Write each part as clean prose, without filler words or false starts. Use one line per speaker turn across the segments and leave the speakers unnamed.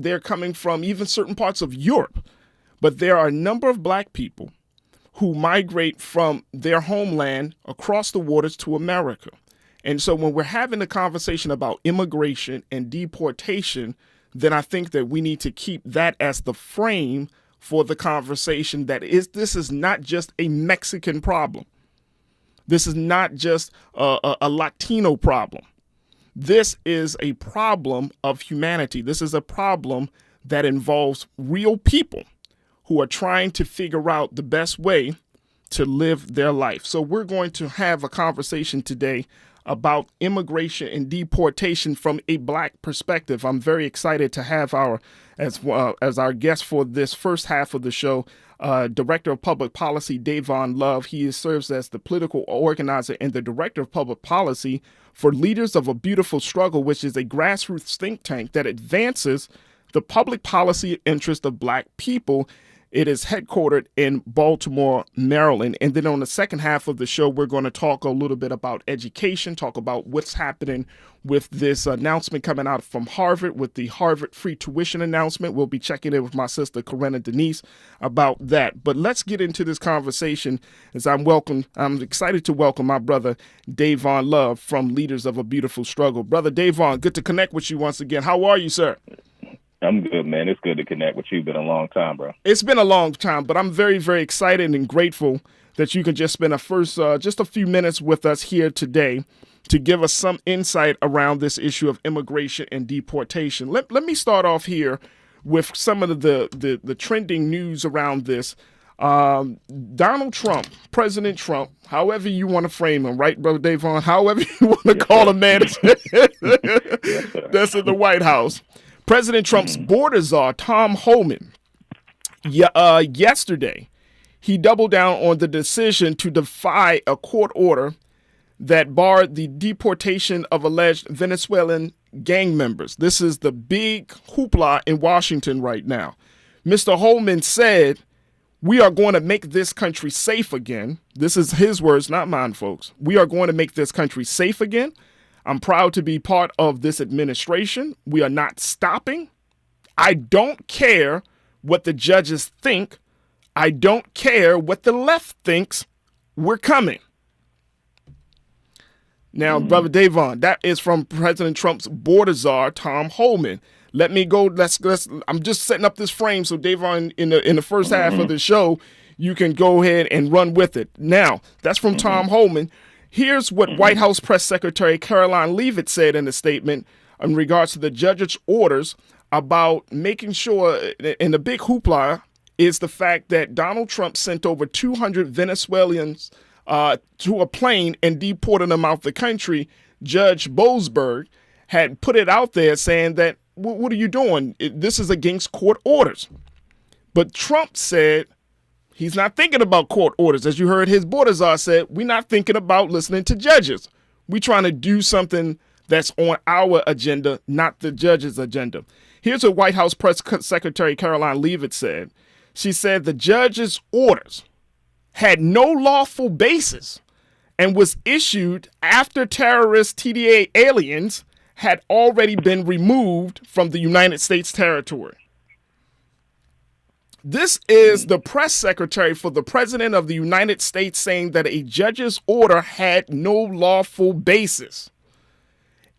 they're coming from even certain parts of Europe. But there are a number of black people who migrate from their homeland across the waters to America. And so when we're having a conversation about immigration and deportation, then I think that we need to keep that as the frame for the conversation. This is not just a Mexican problem. This is not just a Latino problem. This is a problem of humanity. This is a problem that involves real people who are trying to figure out the best way to live their life. So we're going to have a conversation today about immigration and deportation from a black perspective. I'm very excited to have as our guest for this first half of the show, Director of Public Policy, Davon Love. He serves as the political organizer and the Director of Public Policy for Leaders of a Beautiful Struggle, which is a grassroots think tank that advances the public policy interest of black people. It is headquartered in Baltimore, Maryland. And then on the second half of the show, we're going to talk a little bit about education, talk about what's happening with this announcement coming out from Harvard, with the Harvard free tuition announcement. We'll be checking in with my sister, Corinna Denise, about that. But let's get into this conversation as I'm excited to welcome my brother, Davon Love from Leaders of a Beautiful Struggle. Brother Davon, good to connect with you once again. How are you, sir?
I'm good, man. It's good to connect with you. Been a long time, bro.
It's been a long time, but I'm very, very excited and grateful that you can just spend just a few minutes with us here today to give us some insight around this issue of immigration and deportation. Let me start off here with some of the trending news around this. Donald Trump, President Trump, however you want to frame him, right, Brother Davon? However you want to call him, man, that's in the White House. President Trump's border czar, Tom Homan, yesterday, he doubled down on the decision to defy a court order that barred the deportation of alleged Venezuelan gang members. This is the big hoopla in Washington right now. Mr. Homan said, "We are going to make this country safe again." This is his words, not mine, folks. "We are going to make this country safe again. I'm proud to be part of this administration. We are not stopping. I don't care what the judges think. I don't care what the left thinks. We're coming." Now, Brother Davon, that is from President Trump's border czar, Tom Homan. Let me go. I'm just setting up this frame so Davon, in the first half of the show, you can go ahead and run with it. Now, that's from Tom Homan. Here's what White House Press Secretary Caroline Leavitt said in a statement in regards to the judge's orders about making sure, and the big hoopla is the fact that Donald Trump sent over 200 Venezuelans to a plane and deported them out the country. Judge Boasberg had put it out there saying that, what are you doing? This is against court orders. But Trump said, he's not thinking about court orders. As you heard his border czar said, we're not thinking about listening to judges. We're trying to do something that's on our agenda, not the judge's agenda. Here's what White House Press Secretary Caroline Leavitt said. She said the judge's orders had no lawful basis and was issued after terrorist TDA aliens had already been removed from the United States territory. This is the press secretary for the President of the United States saying that a judge's order had no lawful basis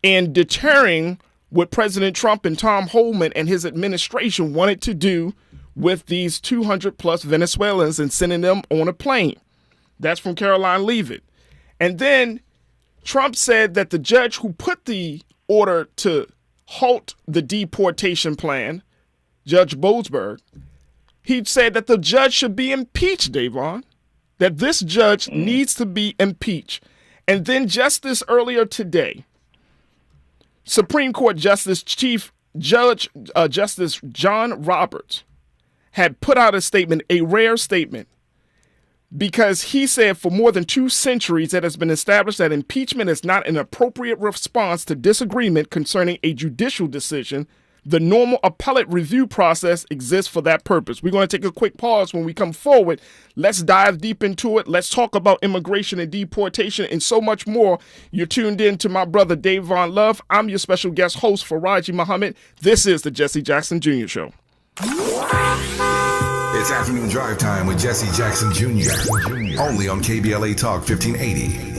in deterring what President Trump and Tom Homan and his administration wanted to do with these 200 plus Venezuelans and sending them on a plane. That's from Caroline Leavitt. And then Trump said that the judge who put the order to halt the deportation plan, Judge Boasberg, he said that the judge should be impeached, Davon, that this judge needs to be impeached. And then just this earlier today, Supreme Court Justice Justice John Roberts had put out a statement, a rare statement, because he said for more than 2 centuries it has been established that impeachment is not an appropriate response to disagreement concerning a judicial decision, The normal appellate review process exists for that purpose. We're going to take a quick pause. When we come forward, let's dive deep into it. Let's talk about immigration and deportation and so much more. You're tuned in to my brother Davon Love. I'm your special guest host, Faraji Muhammad. This is the Jesse Jackson Jr. Show.
It's afternoon drive time with Jesse Jackson Jr. Only on KBLA Talk 1580.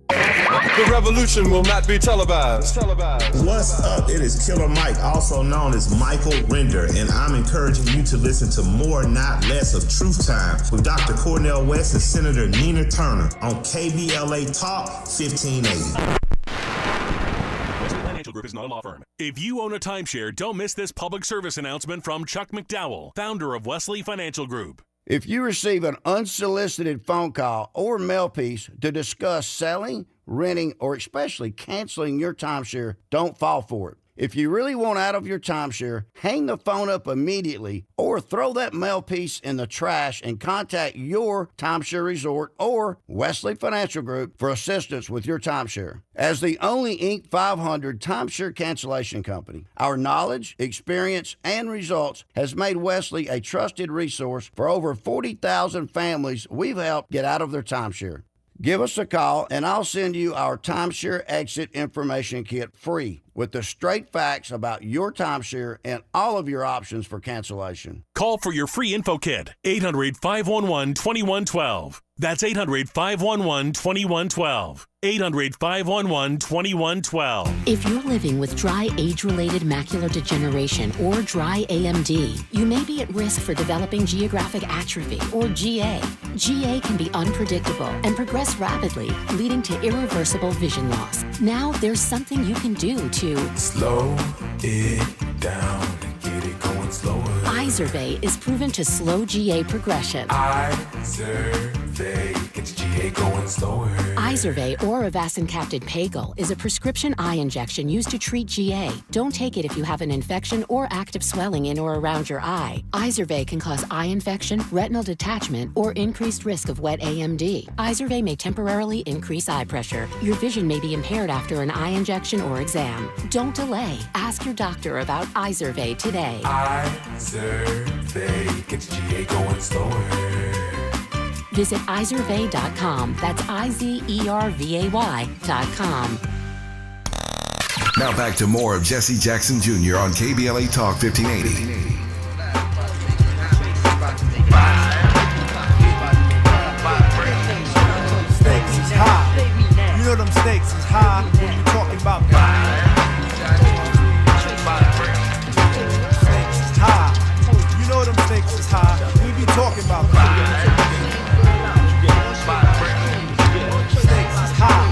The revolution will not be televised.
What's up? It is Killer Mike, also known as Michael Render, and I'm encouraging you to listen to more, not less, of Truth Time with Dr. Cornel West and Senator Nina Turner on KBLA Talk 1580.
Group is not a law firm. If you own a timeshare, don't miss this public service announcement from Chuck McDowell, founder of Wesley Financial Group.
If you receive an unsolicited phone call or mail piece to discuss selling, renting, or especially canceling your timeshare, don't fall for it. If you really want out of your timeshare, hang the phone up immediately or throw that mail piece in the trash and contact your timeshare resort or Wesley Financial Group for assistance with your timeshare. As the only Inc. 500 timeshare cancellation company, our knowledge, experience, and results has made Wesley a trusted resource for over 40,000 families we've helped get out of their timeshare. Give us a call and I'll send you our timeshare exit information kit free with the straight facts about your timeshare and all of your options for cancellation.
Call for your free info kit, 800-511-2112. That's 800-511-2112. 800-511-2112.
If you're living with dry age-related macular degeneration or dry AMD, you may be at risk for developing geographic atrophy or GA. GA can be unpredictable and progress rapidly, leading to irreversible vision loss. Now there's something you can do to
slow it down and get it going slower.
Izervay is proven to slow GA progression.
Izervay gets GA going slower.
Izervay or avacincaptad pagel is a prescription eye injection used to treat GA. Don't take it if you have an infection or active swelling in or around your eye. Izervay can cause eye infection, retinal detachment, or increased risk of wet AMD. Izervay may temporarily increase eye pressure. Your vision may be impaired after an eye injection or exam. Don't delay. Ask your doctor about Izervay today.
Izervay gets GA going slower.
Visit Izervay.com. That's IZERVAY.com.
Now back to more of Jesse Jackson Jr. on KBLA Talk 1580.
Stakes is high. You know them stakes is high when you talking about stakes is high. You know them stakes is high. We be talking about stakes is high.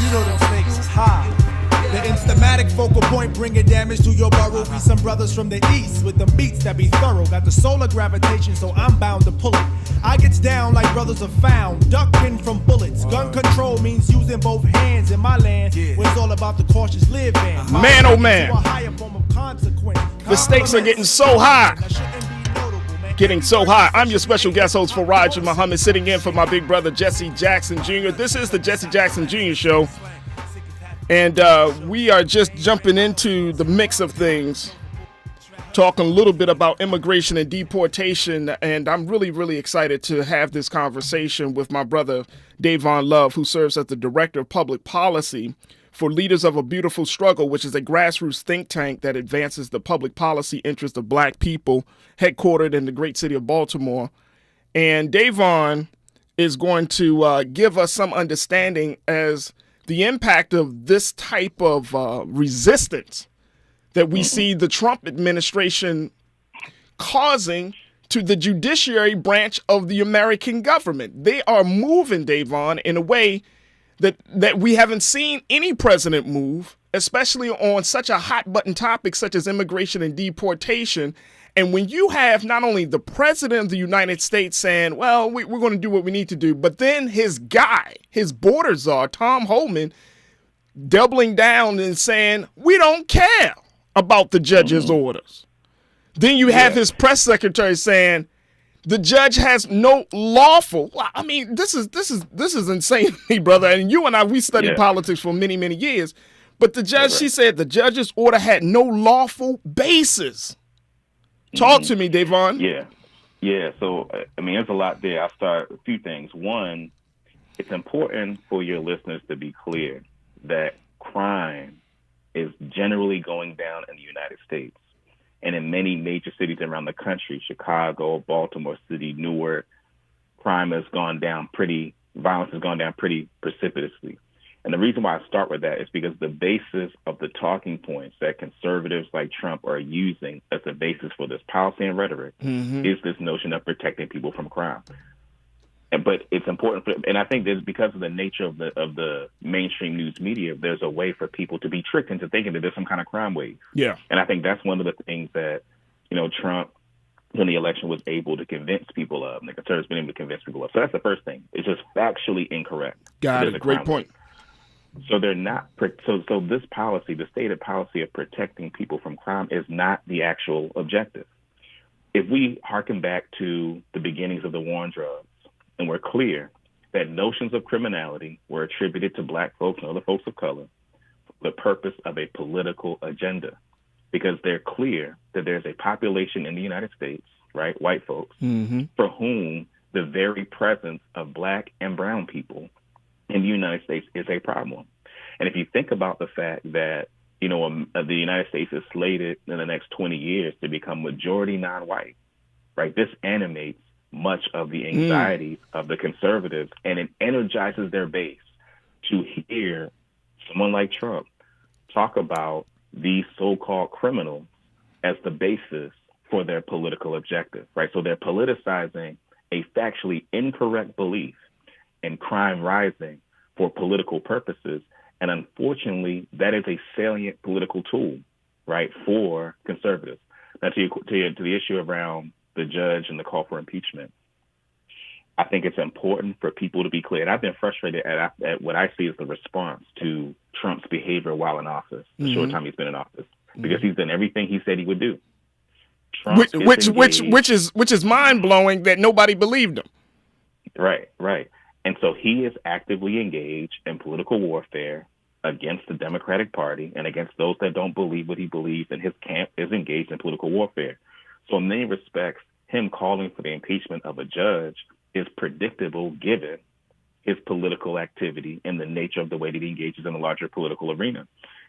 You know them stakes is high. The instamatic focal point bringing damage to your burrow. We some brothers from the east with the beats that be thorough. Got the solar gravitation, so I'm bound to pull it. I gets down like brothers are found, ducking from bullets. Gun control means using both hands in my land, where it's all about the cautious living.
Man, oh man. The stakes are getting so high. Getting so high. I'm your special guest host, Faraji Muhammad, sitting in for my big brother, Jesse Jackson Jr. This is the Jesse Jackson Jr. Show. And we are just jumping into the mix of things, talking a little bit about immigration and deportation. And I'm really, really excited to have this conversation with my brother, Davon Love, who serves as the Director of Public Policy for Leaders of a Beautiful Struggle, which is a grassroots think tank that advances the public policy interests of Black people, headquartered in the great city of Baltimore. And Davon is going to give us some understanding as the impact of this type of resistance that we see the Trump administration causing to the judiciary branch of the American government. They are moving, Davon, in a way that we haven't seen any president move, especially on such a hot button topic such as immigration and deportation. And when you have not only the president of the United States saying, well, we're going to do what we need to do, but then his guy, his border czar, Tom Homan, doubling down and saying, we don't care about the judge's orders. Then you have his press secretary saying, the judge has no lawful. I mean, this is insane, brother. And you and I, we studied politics for many, many years. But the judge, she said the judge's order had no lawful basis. Talk to me, Davon.
Yeah. So, I mean, there's a lot there. I'll start with a few things. One, it's important for your listeners to be clear that crime is generally going down in the United States and in many major cities around the country, Chicago, Baltimore City, Newark. Violence has gone down pretty precipitously. And the reason why I start with that is because the basis of the talking points that conservatives like Trump are using as the basis for this policy and rhetoric is this notion of protecting people from crime. But it's important, and I think there's, because of the nature of the mainstream news media, there's a way for people to be tricked into thinking that there's some kind of crime wave.
Yeah.
And I think that's one of the things that, Trump, when the election, was able to convince people of, and the conservatives been able to convince people of. So that's the first thing. It's just factually incorrect.
Got it. Great point.
So they're not. So this policy, the stated policy of protecting people from crime, is not the actual objective. If we harken back to the beginnings of the war on drugs, and we're clear that notions of criminality were attributed to black folks and other folks of color for the purpose of a political agenda, because they're clear that there's a population in the United States, right, white folks, for whom the very presence of black and brown people in the United States is a problem. And if you think about the fact that, the United States is slated in the next 20 years to become majority non-white, right, this animates much of the anxieties of the conservatives, and it energizes their base to hear someone like Trump talk about these so-called criminals as the basis for their political objective, right? So they're politicizing a factually incorrect belief in crime rising for political purposes. And unfortunately, that is a salient political tool, right, for conservatives. Now, to the issue around the judge and the call for impeachment, I think it's important for people to be clear. And I've been frustrated at what I see as the response to Trump's behavior while in office, the short time he's been in office, because he's done everything he said he would do.
Which is mind blowing that nobody believed him.
Right. And so he is actively engaged in political warfare against the Democratic Party and against those that don't believe what he believes, and his camp is engaged in political warfare. So in many respects, him calling for the impeachment of a judge is predictable given his political activity and the nature of the way that he engages in the larger political arena.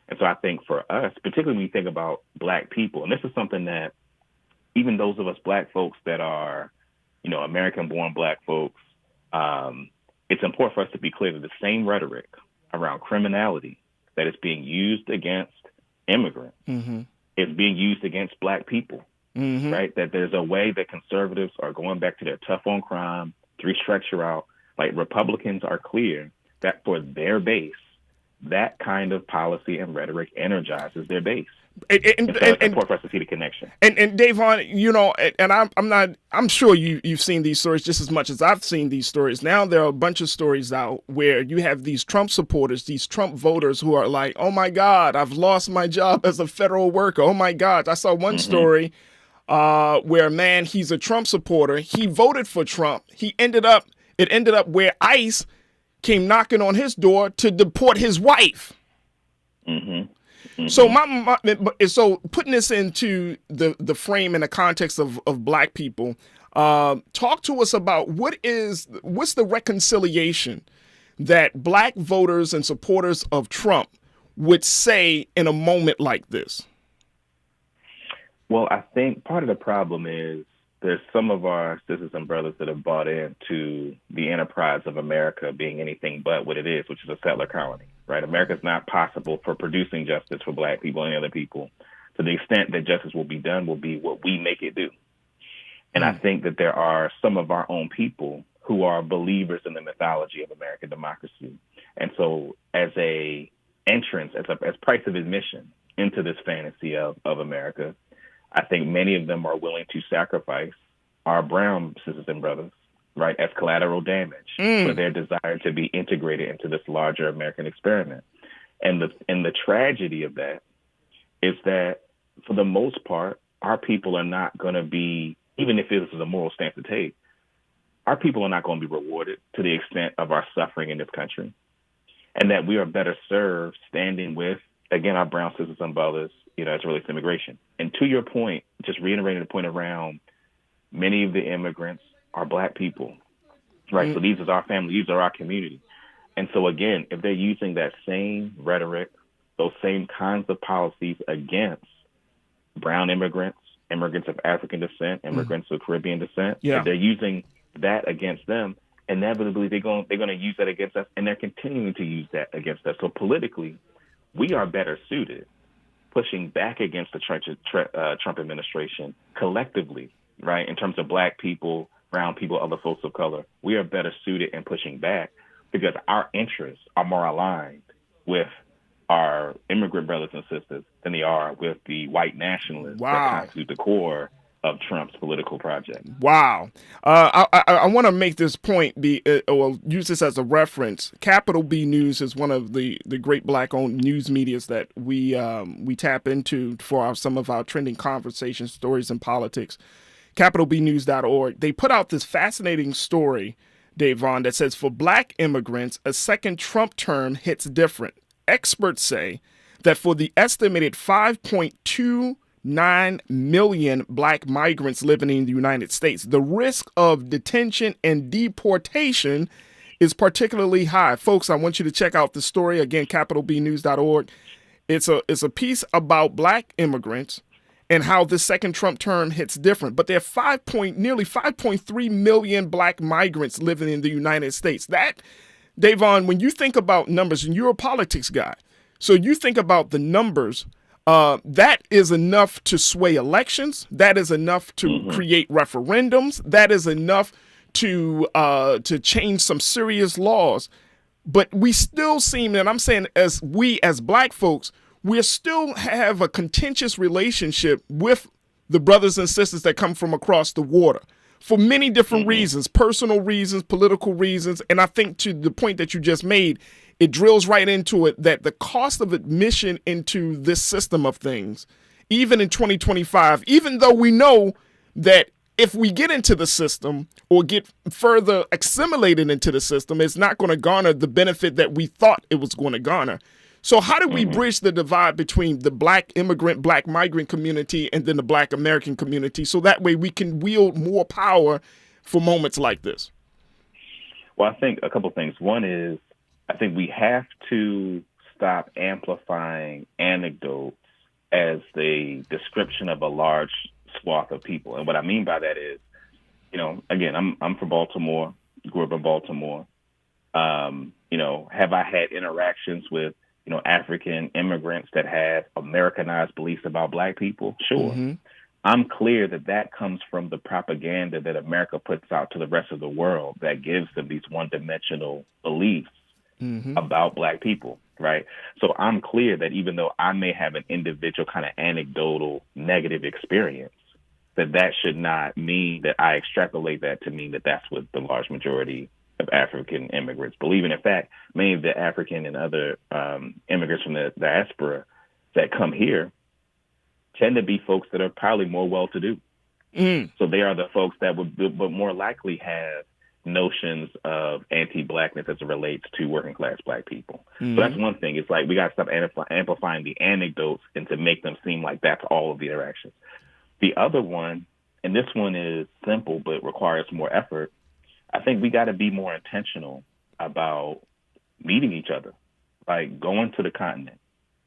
And so I think for us, particularly when you think about black people, and this is something that even those of us black folks that are, American-born black folks, it's important for us to be clear that the same rhetoric around criminality that is being used against immigrants is being used against black people. Right? That there's a way that conservatives are going back to their tough on crime, three-structure out. Like, Republicans are clear that for their base, that kind of policy and rhetoric energizes their base. So it's important for us to see the connection.
And Davon, and I'm sure you've seen these stories just as much as I've seen these stories. Now there are a bunch of stories out where you have these Trump supporters, these Trump voters who are like, oh my God, I've lost my job as a federal worker. Oh my God. I saw one story where a man, he's a Trump supporter. He voted for Trump. It ended up where ICE came knocking on his door to deport his wife. So so putting this into the frame and the context of black people, talk to us about what's the reconciliation that black voters and supporters of Trump would say in a moment like this.
Well, I think part of the problem is there's some of our sisters and brothers that have bought into the enterprise of America being anything but what it is, which is a settler colony, right? America's not possible for producing justice for black people and other people. To the extent that justice will be done will be what we make it do. And I think that there are some of our own people who are believers in the mythology of American democracy. And so as a entrance, as price of admission into this fantasy of America, I think many of them are willing to sacrifice our brown sisters and brothers, right, as collateral damage for their desire to be integrated into this larger American experiment. And the tragedy of that is that, for the most part, our people are not going to be, even if this is a moral stance to take, our people are not going to be rewarded to the extent of our suffering in this country, and that we are better served standing with again, our brown sisters and brothers, as it relates to immigration. And to your point, just reiterating the point around many of the immigrants are Black people, right? So these are our family, these are our community. And so again, if they're using that same rhetoric, those same kinds of policies against brown immigrants, immigrants of African descent, immigrants of Caribbean descent, if they're using that against them, inevitably they're going to use that against us, and they're continuing to use that against us. So politically, we are better suited pushing back against the Trump administration collectively, right? In terms of Black people, brown people, other folks of color, we are better suited in pushing back because our interests are more aligned with our immigrant brothers and sisters than they are with the white nationalists that constitute the core of Trump's political project.
Wow. I want to make this point, or use this as a reference. Capital B News is one of the great Black-owned news medias that we tap into for some of our trending conversations, stories, and politics. CapitalBnews.org. They put out this fascinating story, Dave Vaughn, that says, for Black immigrants, a second Trump term hits different. Experts say that for the estimated 5.29 million Black migrants living in the United States, the risk of detention and deportation is particularly high. Folks, I want you to check out the story. Again, capitalbnews.org. It's a piece about Black immigrants and how this second Trump term hits different. But there are nearly 5.3 million Black migrants living in the United States. That, Davon, when you think about numbers, and you're a politics guy, so you think about the numbers, that is enough to sway elections. That is enough to create referendums. That is enough to change some serious laws. But we still seem, and I'm saying as Black folks, we still have a contentious relationship with the brothers and sisters that come from across the water for many different reasons, personal reasons, political reasons. And I think to the point that you just made, it drills right into it that the cost of admission into this system of things, even in 2025, even though we know that if we get into the system or get further assimilated into the system, it's not going to garner the benefit that we thought it was going to garner. So how do we bridge the divide between the Black immigrant, Black migrant community and then the Black American community so that way we can wield more power for moments like this?
Well, I think a couple things. One is I think we have to stop amplifying anecdotes as the description of a large swath of people. And what I mean by that is, again, I'm from Baltimore, grew up in Baltimore. Have I had interactions with African immigrants that have Americanized beliefs about Black people? Sure. I'm clear that comes from the propaganda that America puts out to the rest of the world that gives them these one-dimensional beliefs about Black people, right? So I'm clear that even though I may have an individual kind of anecdotal negative experience, that should not mean that I extrapolate that to mean that that's what the large majority of African immigrants believe in. In fact, many of the African and other immigrants from the diaspora that come here tend to be folks that are probably more well-to-do. So they are the folks that would more likely have notions of anti-Blackness as it relates to working-class Black people. So that's one thing. It's like we got to stop amplifying the anecdotes and to make them seem like that's all of the interactions. The other one, and this one is simple but requires more effort, I think we got to be more intentional about meeting each other, like going to the continent,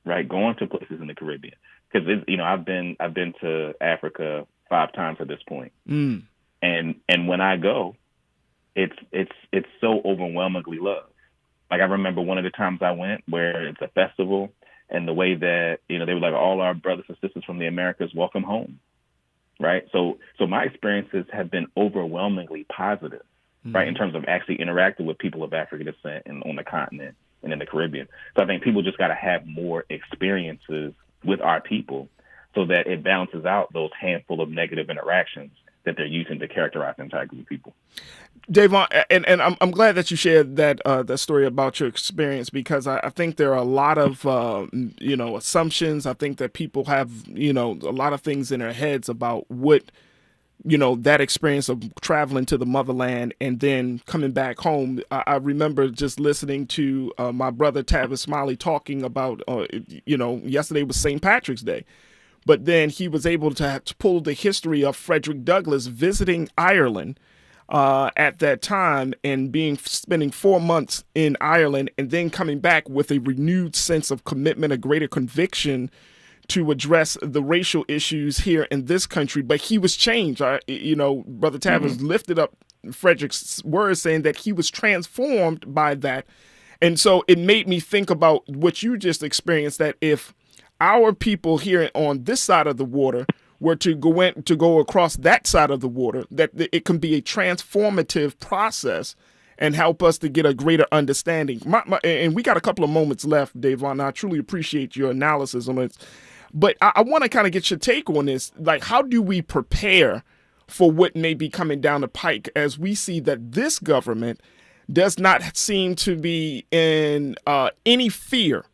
right? Going to places in the Caribbean, because I've been to Africa 5 times at this point, and when I go, it's so overwhelmingly love. Like I remember one of the times I went where it's a festival, and the way that they were like, all our brothers and sisters from the Americas, welcome home, right? So my experiences have been overwhelmingly positive. Right, in terms of actually interacting with people of African descent and on the continent and in the Caribbean. So I think people just got to have more experiences with our people so that it balances out those handful of negative interactions that they're using to characterize the entire group of people.
Davon, and I'm glad that you shared that story about your experience, because I think there are a lot of assumptions. I think that people have a lot of things in their heads about what that experience of traveling to the motherland and then coming back home. I remember just listening to my brother Tavis Smiley talking about, yesterday was St. Patrick's Day. But then he was able to pull the history of Frederick Douglass visiting Ireland at that time and spending 4 months in Ireland and then coming back with a renewed sense of commitment, a greater conviction to address the racial issues here in this country. But he was changed. Brother Tavis lifted up Frederick's words saying that he was transformed by that. And so it made me think about what you just experienced, that if our people here on this side of the water were to go across that side of the water, that it can be a transformative process and help us to get a greater understanding. And we got a couple of moments left, Davon. I truly appreciate your analysis on it. But I want to kind of get your take on this. Like, how do we prepare for what may be coming down the pike as we see that this government does not seem to be in any fear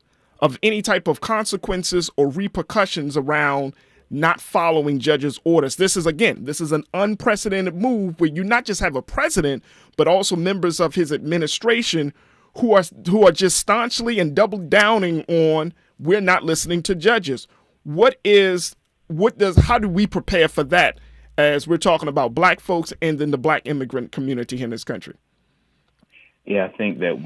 of any type of consequences or repercussions around not following judges' orders? This is an unprecedented move where you not just have a president, but also members of his administration who are just staunchly and double downing on, we're not listening to judges. How do we prepare for that as we're talking about black folks and then the black immigrant community in this country?
Yeah, I think that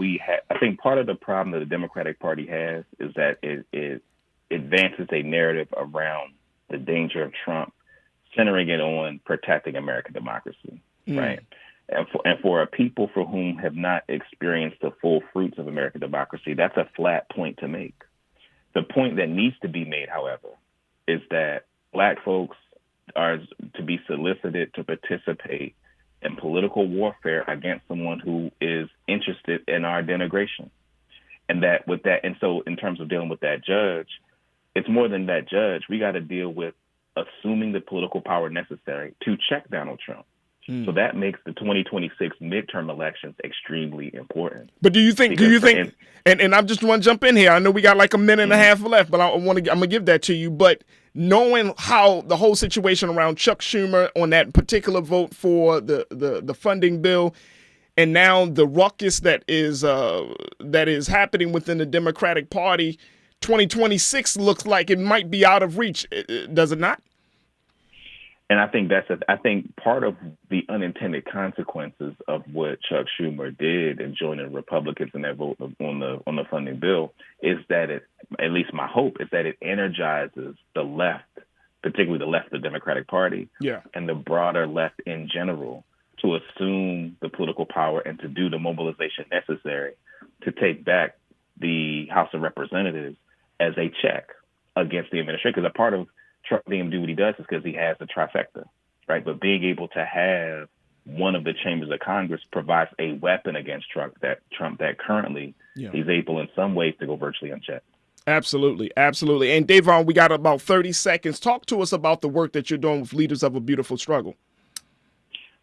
I think part of the problem that the Democratic Party has is that it advances a narrative around the danger of Trump, centering it on protecting American democracy, right? And for a people for whom have not experienced the full fruits of American democracy, that's a flat point to make. The point that needs to be made, however, is that black folks are to be solicited to participate in political warfare against someone who is interested in our denigration. And so in terms of dealing with that judge, it's more than that judge. We got to deal with assuming the political power necessary to check Donald Trump. So that makes the 2026 midterm elections extremely important.
But do you think, and I just want to jump in here. I know we got like a minute and a half left, but I'm going to give that to you. But knowing how the whole situation around Chuck Schumer on that particular vote for the funding bill, and now the ruckus that is happening within the Democratic Party, 2026 looks like it might be out of reach. Does it not?
And I think I think part of the unintended consequences of what Chuck Schumer did in joining Republicans in that vote on the funding bill is that at least my hope is that it energizes the left, particularly the left of the Democratic Party, and the broader left in general, to assume the political power and to do the mobilization necessary to take back the House of Representatives as a check against the administration. Because a part of Trump being able to do what he does is because he has the trifecta, right? But being able to have one of the chambers of Congress provides a weapon against Trump that currently he's able in some ways to go virtually unchecked.
Absolutely. And Davon, we got about 30 seconds. Talk to us about the work that you're doing with Leaders of a Beautiful Struggle.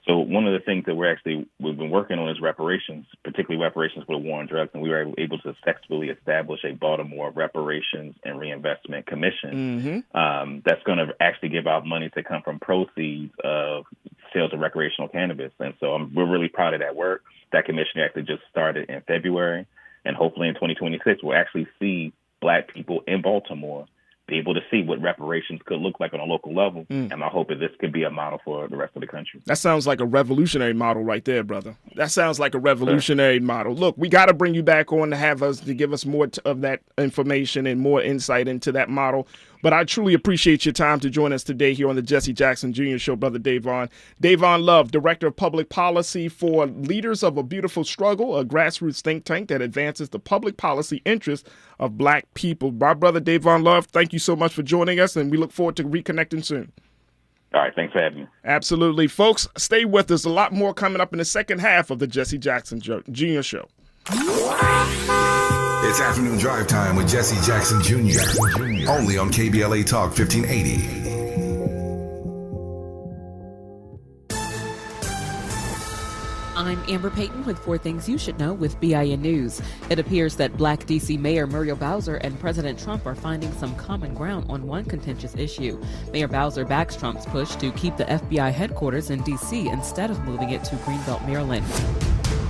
So one of the things that we've been working on is reparations, particularly reparations for the war on drugs, and we were able to successfully establish a Baltimore Reparations and Reinvestment Commission that's going to actually give out money to come from proceeds of sales of recreational cannabis. And so we're really proud of that work. That commission actually just started in February, and hopefully in 2026 we'll actually see black people in Baltimore be able to see what reparations could look like on a local level. And my hope is this could be a model for the rest of the country.
That sounds like a revolutionary model right there, brother. That sounds like a revolutionary model. Look, we got to bring you back on to give us more of that information and more insight into that model. But I truly appreciate your time to join us today here on the Jesse Jackson Jr. Show, Brother Davon. Davon Love, Director of Public Policy for Leaders of a Beautiful Struggle, a grassroots think tank that advances the public policy interests of black people. My brother Davon Love, thank you so much for joining us, and we look forward to reconnecting soon.
All right, thanks for having me.
Absolutely. Folks, stay with us. A lot more coming up in the second half of the Jesse Jackson Jr. Show.
It's Afternoon Drive Time with Jesse Jackson Jr. Only on KBLA Talk 1580.
I'm Amber Payton with 4 Things You Should Know with BIN News. It appears that Black D.C. Mayor Muriel Bowser and President Trump are finding some common ground on one contentious issue. Mayor Bowser backs Trump's push to keep the FBI headquarters in D.C. instead of moving it to Greenbelt, Maryland.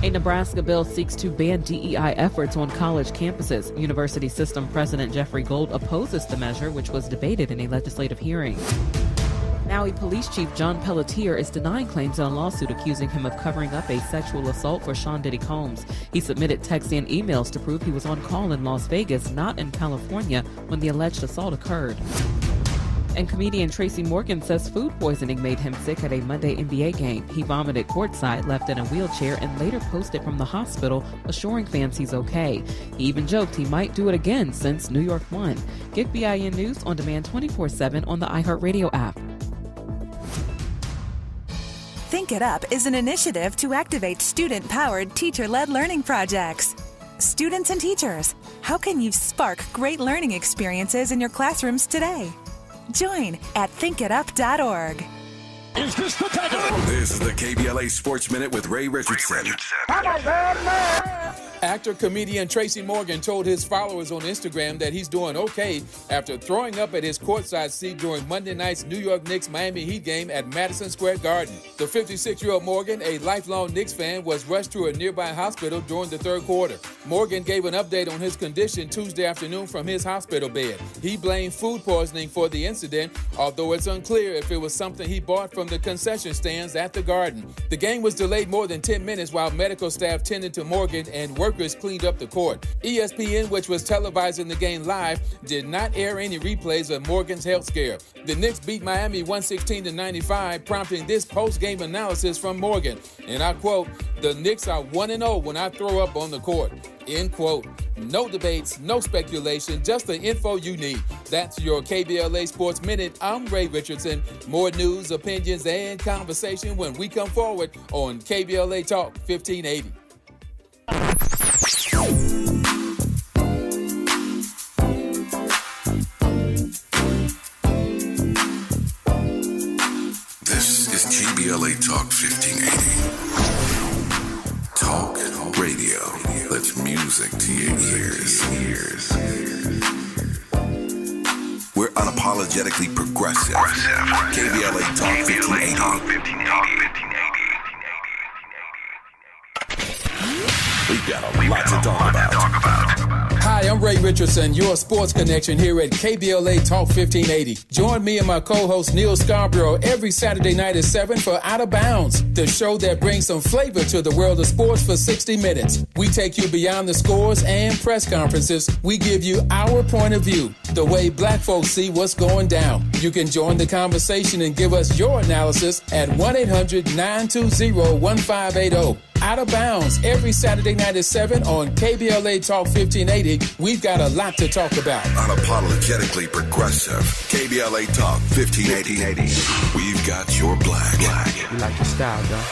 A Nebraska bill seeks to ban DEI efforts on college campuses. University System President Jeffrey Gold opposes the measure, which was debated in a legislative hearing. Maui Police Chief John Pelletier is denying claims in a lawsuit accusing him of covering up a sexual assault for Sean Diddy Combs. He submitted texts and emails to prove he was on call in Las Vegas, not in California, when the alleged assault occurred. And comedian Tracy Morgan says food poisoning made him sick at a Monday NBA game. He vomited courtside, left in a wheelchair, and later posted from the hospital, assuring fans he's okay. He even joked he might do it again since New York won. Get BIN News on demand 24/7 on the iHeartRadio app.
Think It Up is an initiative to activate student-powered, teacher-led learning projects. Students and teachers, how can you spark great learning experiences in your classrooms today? Join at thinkitup.org.
Is this the tackle? This is the KBLA Sports Minute with Ray Richardson.
Actor, comedian Tracy Morgan told his followers on Instagram that he's doing okay after throwing up at his courtside seat during Monday night's New York Knicks-Miami Heat game at Madison Square Garden. The 56-year-old Morgan, a lifelong Knicks fan, was rushed to a nearby hospital during the third quarter. Morgan gave an update on his condition Tuesday afternoon from his hospital bed. He blamed food poisoning for the incident, although it's unclear if it was something he bought from the concession stands at the Garden. The game was delayed more than 10 minutes while medical staff tended to Morgan and workers cleaned up the court. ESPN, which was televising the game live, did not air any replays of Morgan's health scare. The Knicks beat Miami 116-95, prompting this post-game analysis from Morgan. And I quote, "The Knicks are 1-0 when I throw up on the court." End quote. No debates, no speculation, just the info you need. That's your KBLA Sports Minute. I'm Ray Richardson. More news, opinions, and conversation when we come forward on KBLA Talk 1580.
This is KBLA Talk 1580. Talk radio. That's music to your ears. We're unapologetically progressive. KBLA Talk 1580. We've got a lot to talk about.
Hi, I'm Ray Richardson, your sports connection here at KBLA Talk 1580. Join me and my co-host Neil Scarborough every Saturday night at 7 for Out of Bounds, the show that brings some flavor to the world of sports for 60 minutes. We take you beyond the scores and press conferences. We give you our point of view, the way black folks see what's going down. You can join the conversation and give us your analysis at 1-800-920-1580. Out of Bounds every Saturday night at 7 on KBLA Talk 1580. We've got a lot to talk about.
Unapologetically progressive. KBLA Talk 1580. We've got your black.
You like your style, though.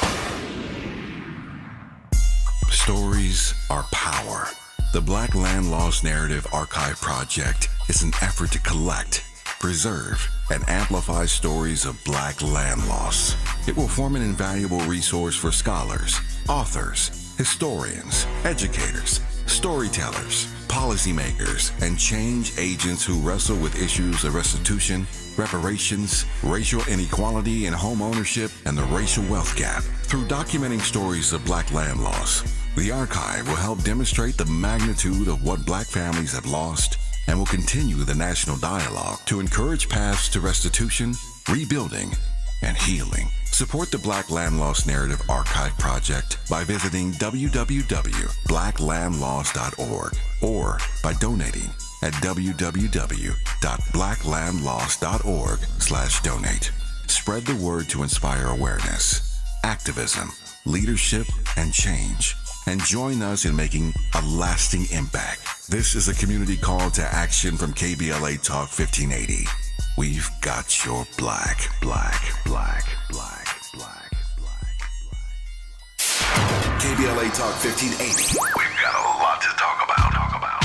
Stories are power. The Black Land Lost Narrative Archive Project is an effort to collect, preserve, and amplify stories of black land loss. It will form an invaluable resource for scholars, authors, historians, educators, storytellers, policymakers, and change agents who wrestle with issues of restitution, reparations, racial inequality in home ownership, and the racial wealth gap. Through documenting stories of black land loss, the archive will help demonstrate the magnitude of what black families have lost and will continue the national dialogue to encourage paths to restitution, rebuilding, and healing. Support the Black Land Lost Narrative Archive Project by visiting www.blacklandlost.org or by donating at www.blacklandlost.org/donate. Spread the word to inspire awareness, activism, leadership, and change. And join us in making a lasting impact. This is a community call to action from KBLA Talk 1580. We've got your black. KBLA Talk 1580. We've got a lot to talk about.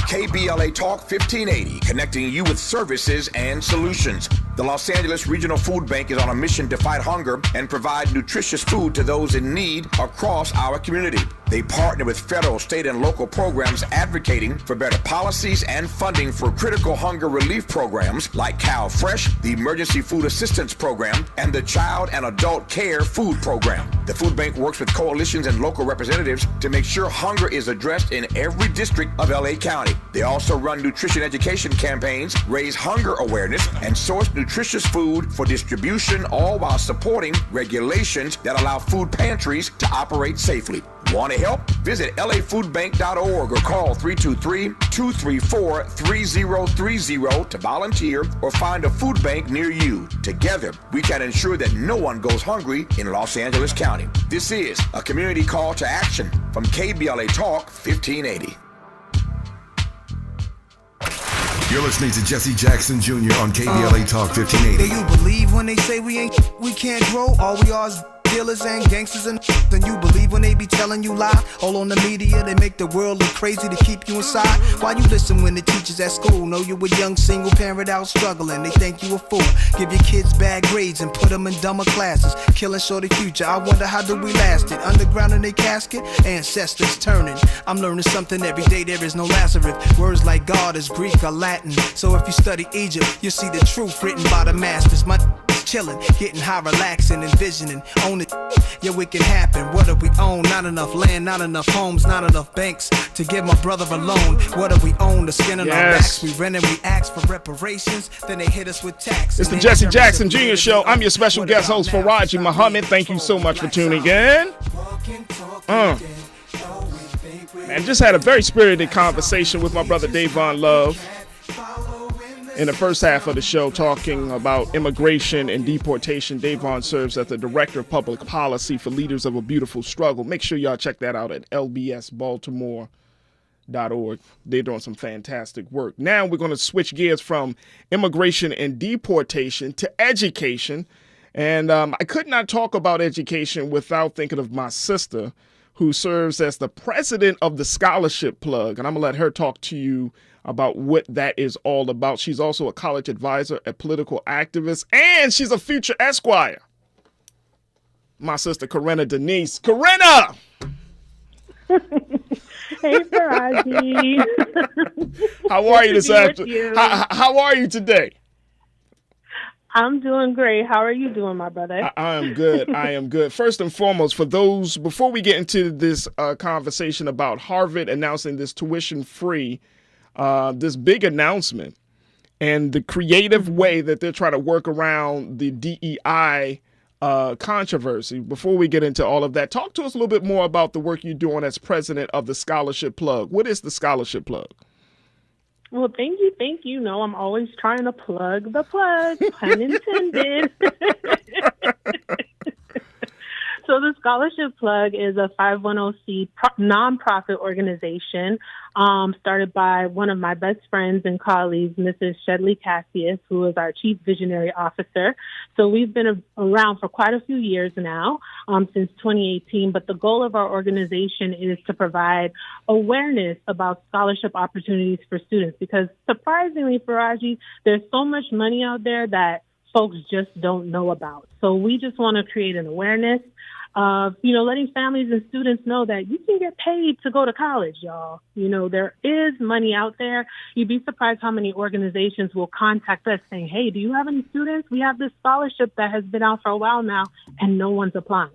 KBLA Talk 1580, connecting you with services and solutions. The Los Angeles Regional Food Bank is on a mission to fight hunger and provide nutritious food to those in need across our community. They partner with federal, state, and local programs advocating for better policies and funding for critical hunger relief programs like Cal Fresh, the Emergency Food Assistance Program, and the Child and Adult Care Food Program. The food bank works with coalitions and local representatives to make sure hunger is addressed in every district of LA County. They also run nutrition education campaigns, raise hunger awareness, and source nutritious food for distribution, all while supporting regulations that allow food pantries to operate safely. Want to help? Visit lafoodbank.org or call 323-234-3030 to volunteer or find a food bank near you. Together, we can ensure that no one goes hungry in Los Angeles County. This is a community call to action from KBLA Talk 1580.
You're listening to Jesse Jackson Jr. on KBLA Talk 1580.
Do you believe when they say we can't grow? All we are is dealers and gangsters and you believe when they be telling you lie? All on the media, they make the world look crazy to keep you inside. Why you listen when the teachers at school know you a young single parent out struggling? They think you a fool. Give your kids bad grades and put them in dumber classes, killing shorty future. I wonder how do we last it? Underground in their casket, ancestors turning. I'm learning something every day, there is no Lazarus. Words like God is Greek or Latin. So if you study Egypt, you'll see the truth written by the masters. My chilling, getting high, relaxing, envisioning, own it. Yeah, it can happen. What do we own? Not enough land, not enough homes, not enough banks to give my brother a loan. What do we own? The skin on our backs. We rent and we ask for reparations. Then they hit us with tax.
It's the Jesse Jackson Jr. Show. I'm your special guest host, Faraji Muhammad. Thank you so much for tuning in. Man, just had a very spirited conversation with my brother Davon Love in the first half of the show, talking about immigration and deportation. Davon serves as the Director of Public Policy for Leaders of a Beautiful Struggle. Make sure y'all check that out at lbsbaltimore.org. They're doing some fantastic work. Now we're going to switch gears from immigration and deportation to education. And I could not talk about education without thinking of my sister, who serves as the president of the Scholarship Plug. And I'm going to let her talk to you about what that is all about. She's also a college advisor, a political activist, and she's a future Esquire. My sister, Corinna Denise. Corinna!
Hey, Faraji.
How are you this afternoon? How are you today?
I'm doing great. How are you doing, my brother?
I am good. I am good. First and foremost, for those, before we get into this conversation about Harvard announcing this tuition-free, this big announcement and the creative way that they're trying to work around the DEI controversy. Before we get into all of that, talk to us a little bit more about the work you're doing as president of the Scholarship Plug. What is the Scholarship Plug?
Well, thank you. You know, I'm always trying to plug the plug, pun intended. So the Scholarship Plug is a 510c nonprofit organization started by one of my best friends and colleagues, Mrs. Shedley Cassius, who is our Chief Visionary Officer. So we've been around for quite a few years now, since 2018. But the goal of our organization is to provide awareness about scholarship opportunities for students, because surprisingly, Faraji, there's so much money out there that folks just don't know about. So we just want to create an awareness of, you know, letting families and students know that you can get paid to go to college, y'all. You know, there is money out there. You'd be surprised how many organizations will contact us saying, hey, do you have any students? We have this scholarship that has been out for a while now and no one's applying.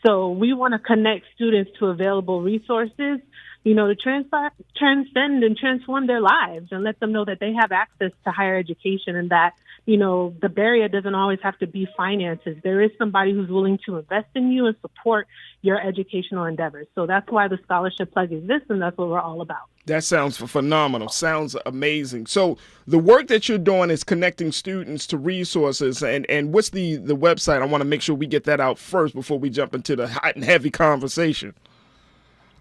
So we want to connect students to available resources, you know, to transcend and transform their lives and let them know that they have access to higher education and that, you know, the barrier doesn't always have to be finances. There is somebody who's willing to invest in you and support your educational endeavors. So that's why the Scholarship Plug exists, and that's what we're all about.
That sounds phenomenal. Sounds amazing. So the work that you're doing is connecting students to resources. And what's the website? I want to make sure we get that out first before we jump into the hot and heavy conversation.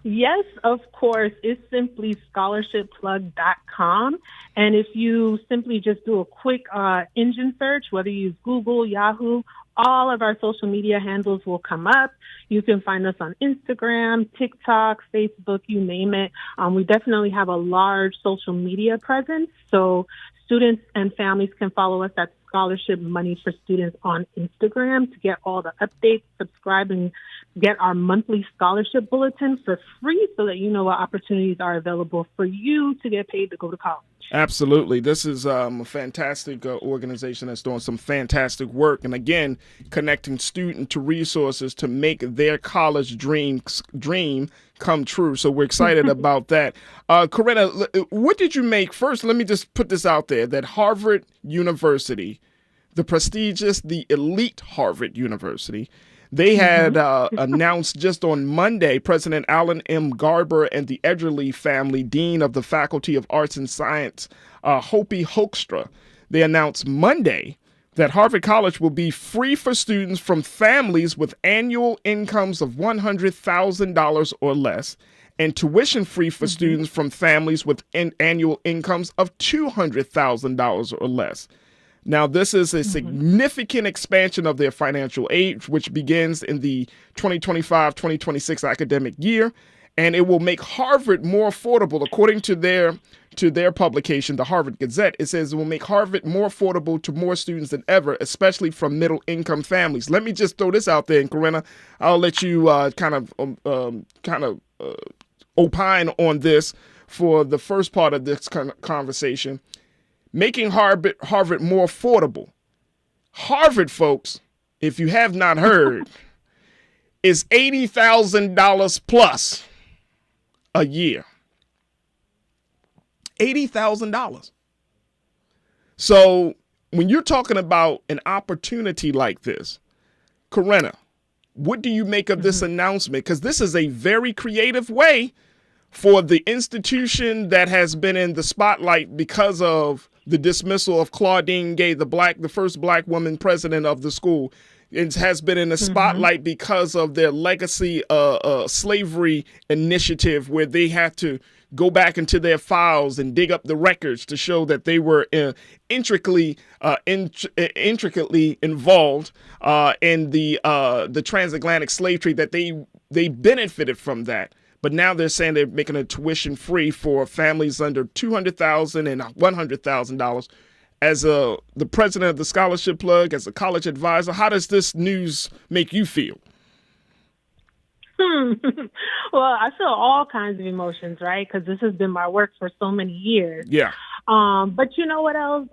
Yes, of course. It's simply scholarshipplug.com. And if you simply just do a quick engine search, whether you use Google, Yahoo, all of our social media handles will come up. You can find us on Instagram, TikTok, Facebook, you name it. We definitely have a large social media presence. So students and families can follow us at Scholarship Money for Students on Instagram to get all the updates, subscribe, and get our monthly scholarship bulletin for free so that you know what opportunities are available for you to get paid to go to college.
Absolutely. This is a fantastic organization that's doing some fantastic work. And again, connecting student to resources to make their college dream come true. So we're excited about that. Corinna, what did you make? First, let me just put this out there that Harvard University, the prestigious, the elite Harvard University, they had announced just on Monday, President Alan M. Garber and the Edgerly family, Dean of the Faculty of Arts and Science, Hopi Hoekstra, they announced Monday that Harvard College will be free for students from families with annual incomes of $100,000 or less, and tuition free for students from families with annual incomes of $200,000 or less. Now, this is a significant expansion of their financial aid, which begins in the 2025-2026 academic year, and it will make Harvard more affordable. According to their publication, the Harvard Gazette, it says it will make Harvard more affordable to more students than ever, especially from middle-income families. Let me just throw this out there, and Corinna, I'll let you kind of opine on this for the first part of this conversation. Making Harvard more affordable. Harvard, folks, if you have not heard, is $80,000 plus a year. $80,000. So when you're talking about an opportunity like this, Corinna, what do you make of this announcement? Because this is a very creative way for the institution that has been in the spotlight because of the dismissal of Claudine Gay, the first black woman president of the school. It has been in the spotlight because of their legacy slavery initiative, where they had to go back into their files and dig up the records to show that they were intricately involved in the transatlantic slave trade, that they benefited from that. But now they're saying they're making it tuition free for families under $200,000 and $100,000. As the president of the Scholarship Plug, as a college advisor, how does this news make you feel?
Well, I feel all kinds of emotions, right? Because this has been my work for so many years.
Yeah.
But you know what else?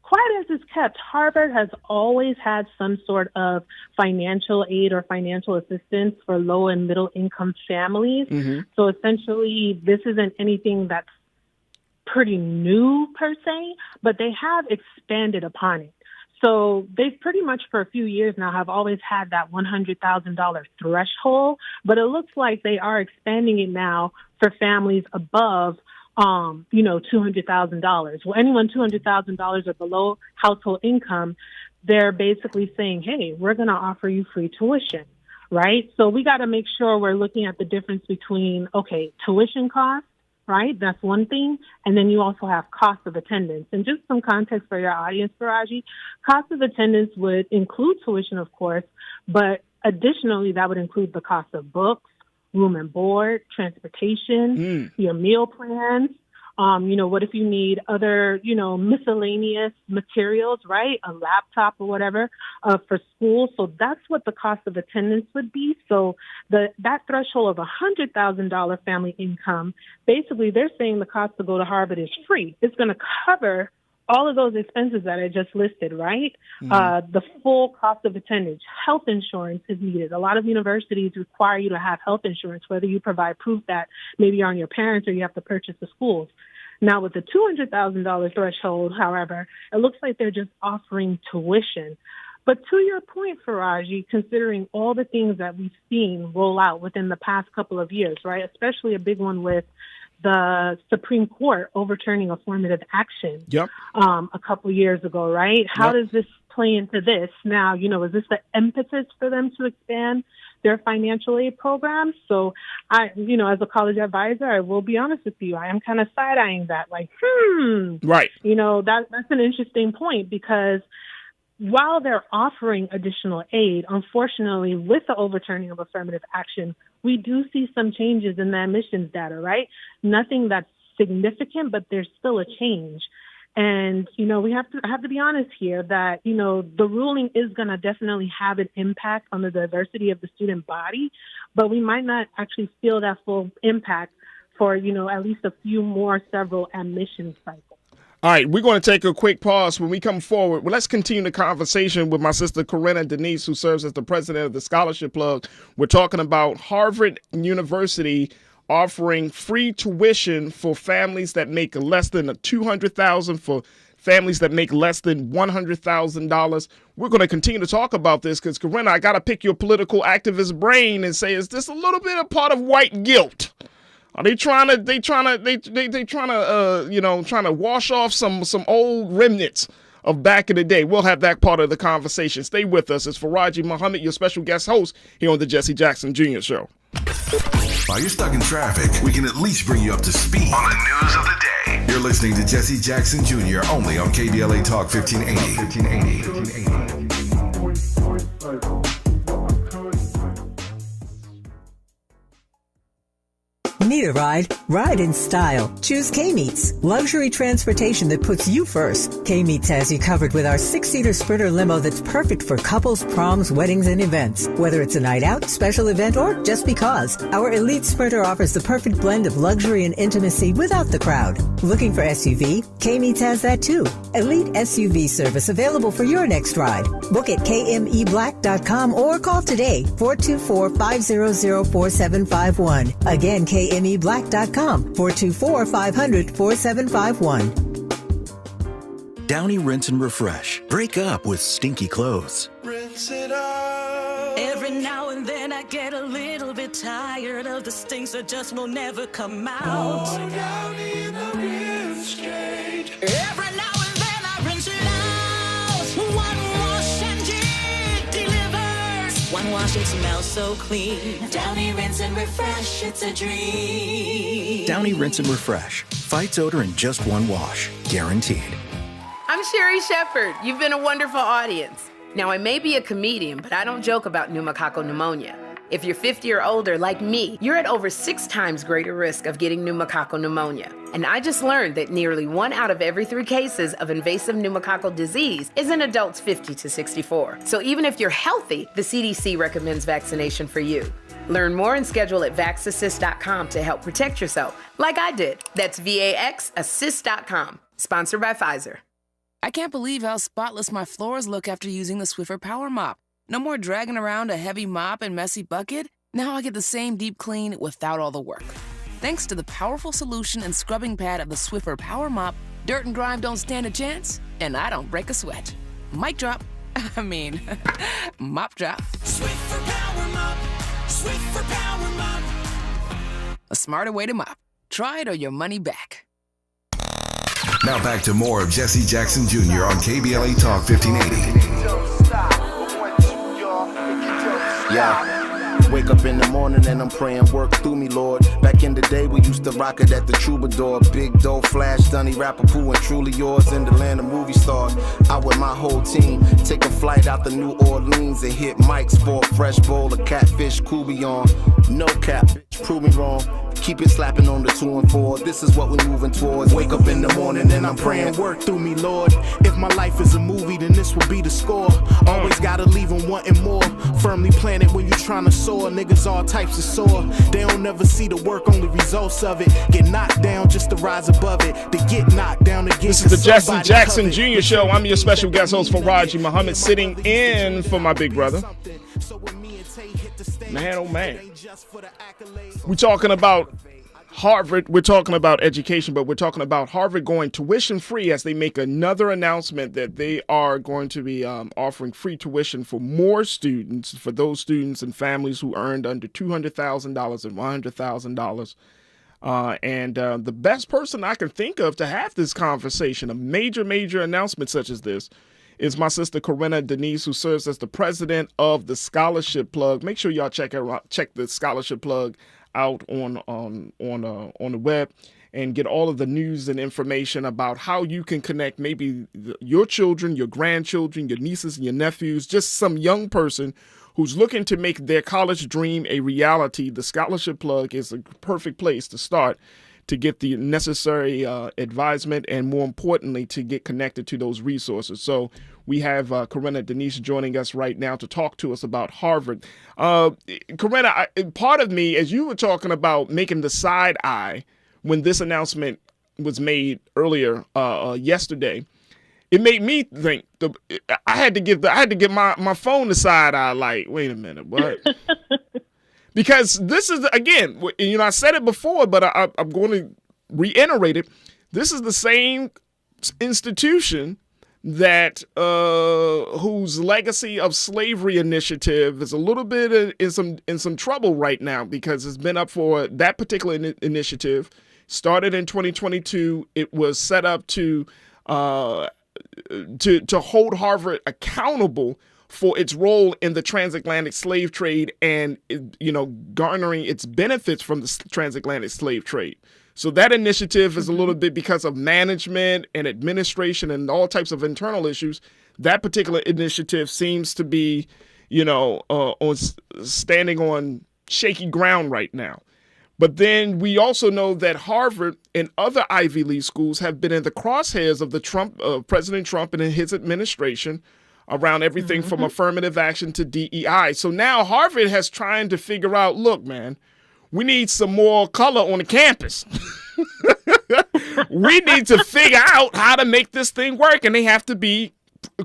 Quiet as it's kept, Harvard has always had some sort of financial aid or financial assistance for low and middle income families. So essentially, this isn't anything that's pretty new per se, but they have expanded upon it. So they've pretty much for a few years now have always had that $100,000 threshold, but it looks like they are expanding it now for families above $200,000. Well, anyone $200,000 or below household income, they're basically saying, hey, we're going to offer you free tuition, right? So we got to make sure we're looking at the difference between, okay, tuition costs, right? That's one thing. And then you also have cost of attendance. And just some context for your audience, Faraji, cost of attendance would include tuition, of course, but additionally, that would include the cost of books, room and board, transportation, your meal plans. What if you need other, miscellaneous materials, right? A laptop or whatever for school. So that's what the cost of attendance would be. So that threshold of $100,000 family income, basically they're saying the cost to go to Harvard is free. It's going to cover all of those expenses that I just listed, right? The full cost of attendance. Health insurance is needed. A lot of universities require you to have health insurance, whether you provide proof that maybe you're on your parents or you have to purchase the schools. Now, with the $200,000 threshold, however, it looks like they're just offering tuition. But to your point, Faraji, considering all the things that we've seen roll out within the past couple of years, right, especially a big one with the Supreme Court overturning affirmative action a couple years ago, right? How does this play into this? Now, is this the impetus for them to expand their financial aid programs? So I, as a college advisor, I will be honest with you, I am kind of side-eyeing that, like,
right.
That's an interesting point because while they're offering additional aid, unfortunately, with the overturning of affirmative action, we do see some changes in the admissions data, right? Nothing that's significant, but there's still a change. And, we have to be honest here that, the ruling is going to definitely have an impact on the diversity of the student body, but we might not actually feel that full impact for, at least a few more several admission cycles.
All right, we're going to take a quick pause. When we come forward, let's continue the conversation with my sister Corinna Denise, who serves as the president of the Scholarship Plug. We're talking about Harvard University offering free tuition for families that make less than $200,000, for families that make less than $100,000. We're going to continue to talk about this because, Corinna, I got to pick your political activist brain and say, is this a little bit of part of white guilt? Are they trying to wash off some old remnants of back in the day? We'll have that part of the conversation. Stay with us. It's Faraji Muhammad, your special guest host here on the Jesse Jackson Jr. Show.
While you're stuck in traffic, we can at least bring you up to speed on the news of the day. You're listening to Jesse Jackson Jr. only on KBLA Talk 1580.
Need a ride? Ride in style. Choose K-Meets, luxury transportation that puts you first. K-Meets has you covered with our 6-seater Sprinter limo that's perfect for couples, proms, weddings, and events. Whether it's a night out, special event, or just because, our Elite Sprinter offers the perfect blend of luxury and intimacy without the crowd. Looking for SUV? K-Meets has that too. Elite SUV service available for your next ride. Book at kmeblack.com or call today 424-500-4751. Again, kmeblack.com 424-500-4751.
Downy Rinse and Refresh. Break up with stinky clothes.
Rinse it out. Every now and then I get a little bit tired of the stinks that just will never come out. Oh, Downy in the rinse straight. Every now and then I rinse it out. One wash and it delivers. One wash, it smells so clean. Downy Rinse and Refresh, it's a dream.
Downy Rinse and Refresh. Fights odor in just one wash. Guaranteed.
I'm Sherry Shepherd. You've been a wonderful audience. Now, I may be a comedian, but I don't joke about pneumococcal pneumonia. If you're 50 or older, like me, you're at over 6 times greater risk of getting pneumococcal pneumonia. And I just learned that nearly 1 out of every 3 cases of invasive pneumococcal disease is in adults 50 to 64. So even if you're healthy, the CDC recommends vaccination for you. Learn more and schedule at vaxassist.com to help protect yourself, like I did. That's vaxassist.com. Sponsored by Pfizer.
I can't believe how spotless my floors look after using the Swiffer Power Mop. No more dragging around a heavy mop and messy bucket. Now I get the same deep clean without all the work. Thanks to the powerful solution and scrubbing pad of the Swiffer Power Mop, dirt and grime don't stand a chance, and I don't break a sweat. Mic drop. Mop drop.
Swiffer Power Mop. Swiffer Power Mop.
A smarter way to mop. Try it or your money back.
Now back to more of Jesse Jackson Jr. on KBLA Talk 1580.
Yeah. Wake up in the morning and I'm praying, work through me, Lord. Back in the day, we used to rock it at the Troubadour. Big Doe, Flash, Dunny, Rappapoo, and Truly Yours in the land of movie stars. I with my whole team take a flight out to New Orleans and hit Mike's for a fresh bowl of catfish Couillon. No cap, bitch, prove me wrong. Keep it slapping on the 2 and 4. This is what we're moving towards. Wake up in the morning and I'm praying, work through me, Lord. If my life is a movie, then this will be the score. Always gotta leave them wanting more. Firmly planted when you trying to soar. Niggas all types of sore. They don't never see the work, only results of it. Get knocked down just to rise above it. To get knocked down again.
This is the Jesse Jackson Jr. Show. I'm your special guest host, Faraji Muhammad, sitting in for my big brother. Man, oh man. We're talking about Harvard. We're talking about education, but we're talking about Harvard going tuition free as they make another announcement that they are going to be offering free tuition for more students, for those students and families who earned under $200,000 and $100,000. And the best person I can think of to have this conversation, a major announcement such as this, is my sister Corinna Denise, who serves as the president of the Scholarship Plug. Make sure y'all check the Scholarship Plug out on the web. and get all of the news and information about how you can connect maybe your children, your grandchildren, your nieces and your nephews, just some young person who's looking to make their college dream a reality. The Scholarship Plug is a perfect place to start to get the necessary advisement and, more importantly, to get connected to those resources. So we have Corinna Denise joining us right now to talk to us about Harvard. Corinna, part of me, as you were talking about making the side eye when this announcement was made earlier yesterday, it made me think. I had to give my phone the side eye. Like, wait a minute, what? Because this is, again, I said it before, but I'm going to reiterate it. This is the same institution that whose legacy of slavery initiative is a little bit in some trouble right now, because it's been up for that particular initiative. Started in 2022. It was set up to hold Harvard accountable for its role in the transatlantic slave trade and, garnering its benefits from the transatlantic slave trade. So that initiative is a little bit because of management and administration and all types of internal issues. That particular initiative seems to be, standing on shaky ground right now. But then we also know that Harvard and other Ivy League schools have been in the crosshairs of the President Trump and his administration around everything from affirmative action to DEI. So now Harvard has trying to figure out, look, man, we need some more color on the campus. We need to figure out how to make this thing work, and they have to be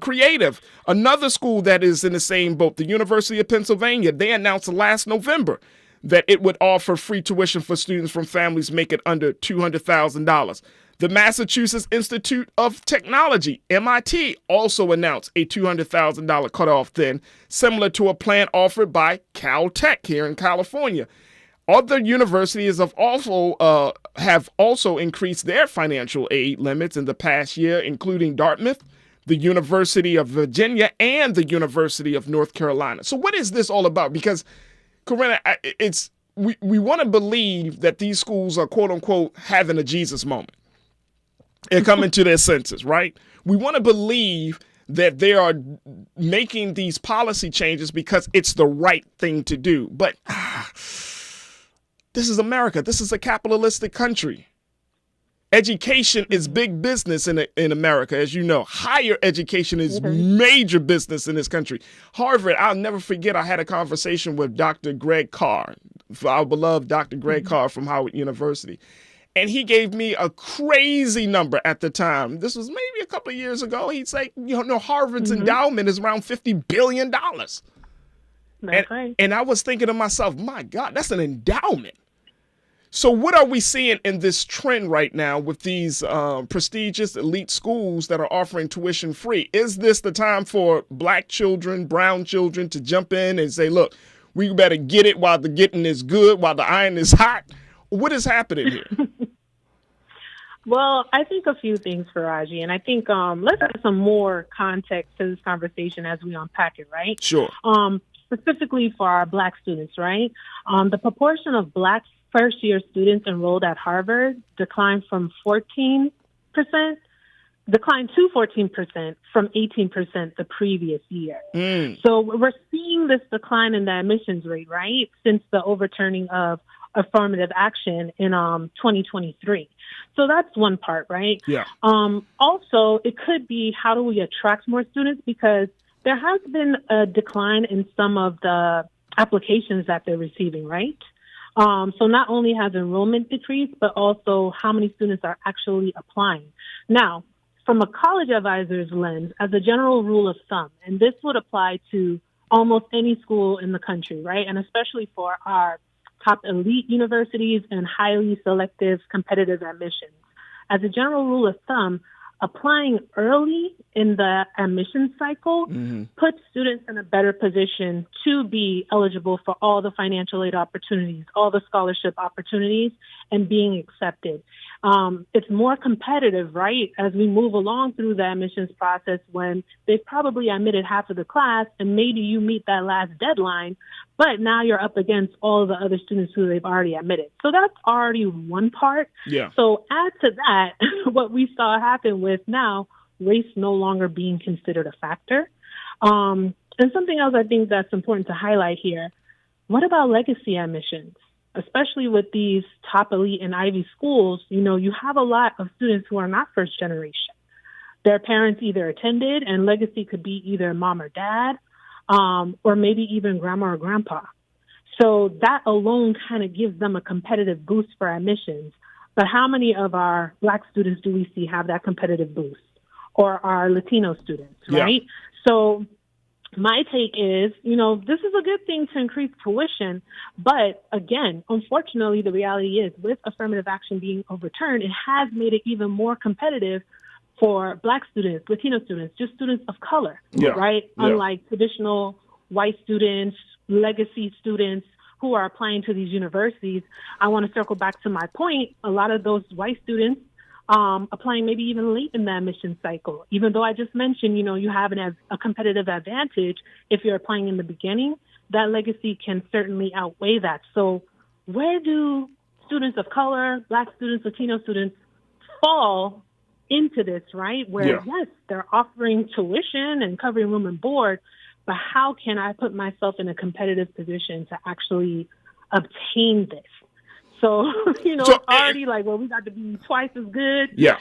creative. Another school that is in the same boat, the University of Pennsylvania, they announced last November that it would offer free tuition for students from families making under $200,000. The Massachusetts Institute of Technology, MIT, also announced a $200,000 cutoff then, similar to a plan offered by Caltech here in California. Other universities have also increased their financial aid limits in the past year, including Dartmouth, the University of Virginia, and the University of North Carolina. So what is this all about? Because, Corinna, we want to believe that these schools are, quote unquote, having a Jesus moment and coming to their senses, right? We want to believe that they are making these policy changes because it's the right thing to do. But this is America. This is a capitalistic country. Education is big business in America, as you know. Higher education is major business in this country. Harvard, I'll never forget, I had a conversation with Dr. Greg Carr, our beloved Dr. Greg Carr from Howard University. And he gave me a crazy number at the time. This was maybe a couple of years ago. He'd say, Harvard's endowment is around $50 billion.
That's right.
And I was thinking to myself, my God, that's an endowment. So what are we seeing in this trend right now with these prestigious elite schools that are offering tuition free? Is this the time for black children, brown children to jump in and say, look, we better get it while the getting is good, while the iron is hot? What is happening here?
Well, I think a few things, Faraji, and I think let's add some more context to this conversation as we unpack it, right?
Sure.
Specifically for our black students, right? The proportion of black first-year students enrolled at Harvard declined to 14% from 18% the previous year. So we're seeing this decline in the admissions rate, right, since the overturning of affirmative action in 2023. So that's one part, right?
Yeah.
Also, it could be, how do we attract more students? Because there has been a decline in some of the applications that they're receiving, right? So not only has enrollment decreased, but also how many students are actually applying. Now, from a college advisor's lens, as a general rule of thumb, and this would apply to almost any school in the country, right? And especially for our top elite universities and highly selective competitive admissions. As a general rule of thumb, applying early in the admission cycle puts students in a better position to be eligible for all the financial aid opportunities, all the scholarship opportunities, and being accepted. It's more competitive, right, as we move along through the admissions process when they've probably admitted half of the class and maybe you meet that last deadline, But now you're up against all of the other students who they've already admitted. So that's already one part.
Yeah.
So add to that what we saw happen with now race no longer being considered a factor. And something else I think that's important to highlight here, what about legacy admissions? Especially with these top elite and Ivy schools, you have a lot of students who are not first generation. Their parents either attended, and legacy could be either mom or dad, or maybe even grandma or grandpa. So that alone kind of gives them a competitive boost for admissions. But how many of our Black students do we see have that competitive boost? Or our Latino students, right? Yeah. So my take is, this is a good thing to increase tuition. But again, unfortunately, the reality is with affirmative action being overturned, it has made it even more competitive for Black students, Latino students, just students of color, right? Yeah. Unlike traditional white students, legacy students who are applying to these universities. I want to circle back to my point. A lot of those white students applying maybe even late in the admission cycle, even though I just mentioned, you have a competitive advantage if you're applying in the beginning, that legacy can certainly outweigh that. So where do students of color, Black students, Latino students fall into this, right? Where, yes, they're offering tuition and covering room and board, but how can I put myself in a competitive position to actually obtain this? So, already we got to be twice as good.
Yeah.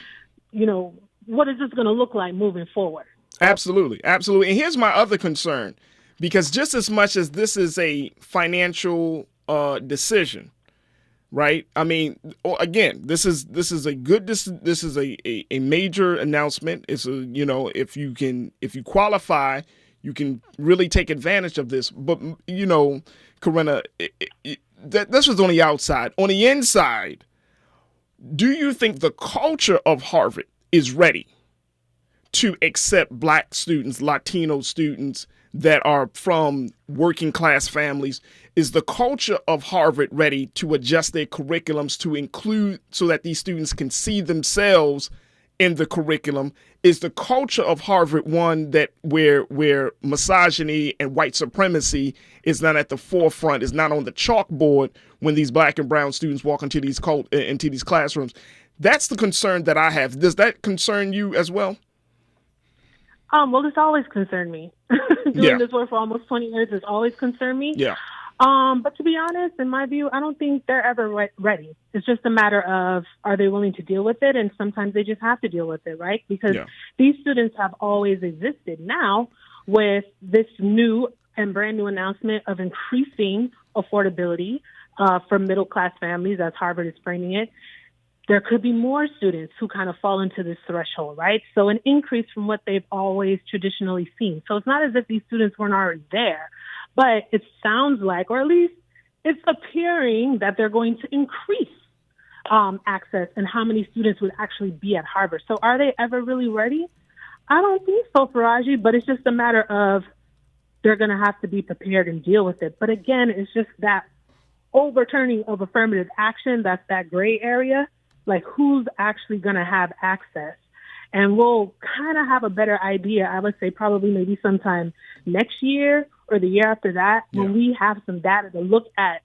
What is this going to look like moving forward?
Absolutely. Absolutely. And here's my other concern, because just as much as this is a financial decision, right? I mean, again, this is a good, this is a major announcement. It's if you qualify, you can really take advantage of this. But, Corinna, this was on the outside. On the inside, do you think the culture of Harvard is ready to accept Black students, Latino students that are from working class families? Is the culture of Harvard ready to adjust their curriculums to include so that these students can see themselves in the curriculum? Is the culture of Harvard one that where misogyny and white supremacy is not at the forefront, is not on the chalkboard when these Black and brown students walk into these classrooms? That's the concern that I have. Does that concern you as well?
Well, it's always concerned me. Doing this work for almost 20 years has always concerned me.
Yeah.
But to be honest, in my view, I don't think they're ever ready. It's just a matter of, are they willing to deal with it? And sometimes they just have to deal with it, right? Because these students have always existed. Now, with this new and brand new announcement of increasing affordability for middle-class families, as Harvard is framing it, there could be more students who kind of fall into this threshold, right? So an increase from what they've always traditionally seen. So it's not as if these students weren't already there, but it sounds like, or at least it's appearing that they're going to increase access and how many students would actually be at Harvard. So are they ever really ready? I don't think so, Faraji, but it's just a matter of they're going to have to be prepared and deal with it. But again, it's just that overturning of affirmative action, that's that gray area. Like, who's actually going to have access? And we'll kind of have a better idea, I would say probably maybe sometime next year or the year after that, when we have some data to look at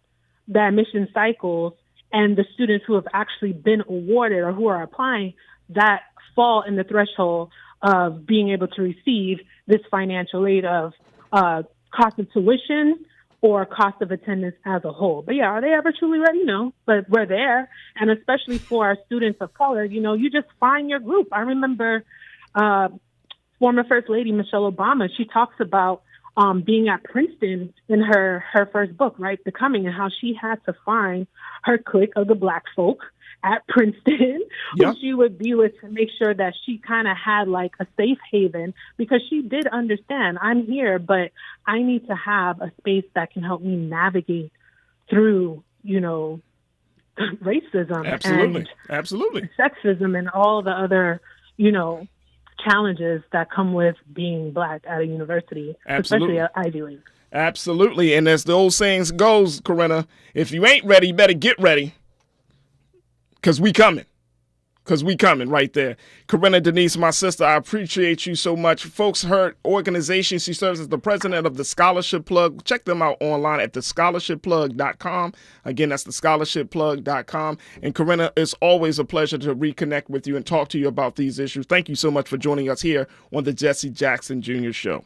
the admission cycles and the students who have actually been awarded or who are applying that fall in the threshold of being able to receive this financial aid of cost of tuition or cost of attendance as a whole. But are they ever truly ready? No, but we're there. And especially for our students of color, you just find your group. I remember former First Lady Michelle Obama, she talks about being at Princeton in her first book, right, Becoming, and how she had to find her clique of the Black folk at Princeton, who she would be with to make sure that she kind of had like a safe haven, because she did understand, I'm here, but I need to have a space that can help me navigate through, racism and sexism and all the other, challenges that come with being Black at a university, especially at Ivy League.
Absolutely. And as the old saying goes, Corinna, if you ain't ready, you better get ready. Because we coming. because we coming right there. Corinna Denise, my sister, I appreciate you so much. Folks, her organization, she serves as the president of the Scholarship Plug. Check them out online at thescholarshipplug.com. Again, that's thescholarshipplug.com. And Corinna, it's always a pleasure to reconnect with you and talk to you about these issues. Thank you so much for joining us here on the Jesse Jackson Jr. Show.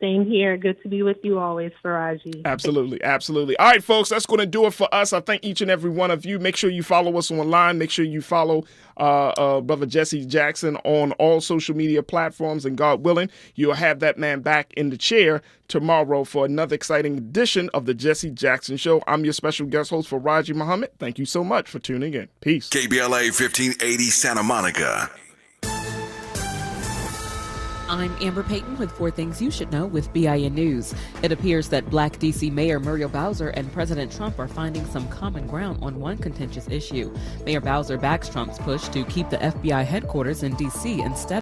Same here. Good to be with you always, Faraji.
Absolutely. Absolutely. All right, folks, that's going to do it for us. I thank each and every one of you. Make sure you follow us online. Make sure you follow Brother Jesse Jackson on all social media platforms. And God willing, you'll have that man back in the chair tomorrow for another exciting edition of the Jesse Jackson Show. I'm your special guest host, Faraji Muhammad. Thank you so much for tuning in. Peace.
KBLA 1580 Santa Monica.
I'm Amber Payton with 4 Things You Should Know with BIN News. It appears that Black D.C. Mayor Muriel Bowser and President Trump are finding some common ground on one contentious issue. Mayor Bowser backs Trump's push to keep the FBI headquarters in D.C. instead